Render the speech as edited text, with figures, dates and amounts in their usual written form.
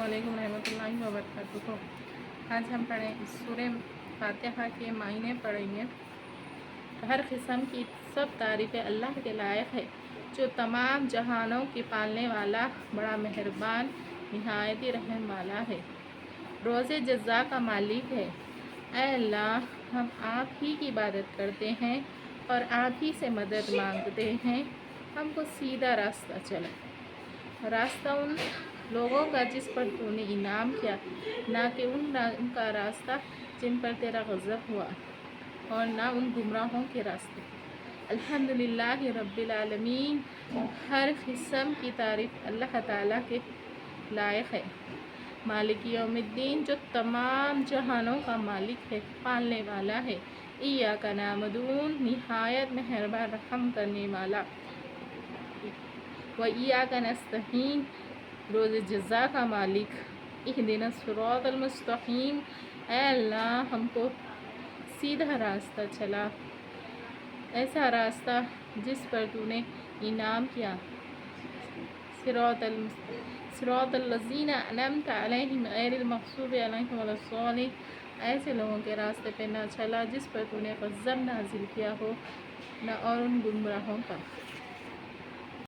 अस्सलामुअलैकुम रहमतुल्लाहि व बरकातुहू। आज हम पढ़ें सूरह फातिहा के मायने पढ़ेंगे। हर किस्म की सब तारीफ़ें अल्लाह के लायक है, जो तमाम जहानों के पालने वाला, बड़ा मेहरबान, निहायत ही रहम वाला है, रोज़े जज़ा का मालिक है। ऐ अल्लाह, हम आप ही की इबादत करते हैं और आप ही से मदद मांगते हैं। हमको सीधा रास्ता चला, रास्ता उन लोगों का जिस पर तूने इनाम किया, ना कि उनका रास्ता जिन पर तेरा गज़ब हुआ, और ना उन गुमराहों के रास्ते। अल्हम्दुलिल्लाहि रब्बिल आलमीन। हर किस्म की तारीफ़ अल्लाह ताला के लायक है। मालिक यौमिद्दीन, जो तमाम जहानों का मालिक है, पालने वाला है। इय्याका नअबुदून, निहायत मेहरबान रहम करने वाला। व इय्याका नस्तईन, रोज़े जज़ा का मालिक। इहदिना सिरातल मुस्तकीम, ऐ अल्लाह, हमको सीधा रास्ता चला, ऐसा रास्ता जिस पर तूने इनाम किया। सिरातल लज़ीना अनअमता अलैहिम गैरिल मग़ज़ूबि अलैहिम वलद्दालिन, ऐसे लोगों के रास्ते पे ना चला जिस पर तूने गज़ब नाजिल किया हो, न और उन गुमराहों पर।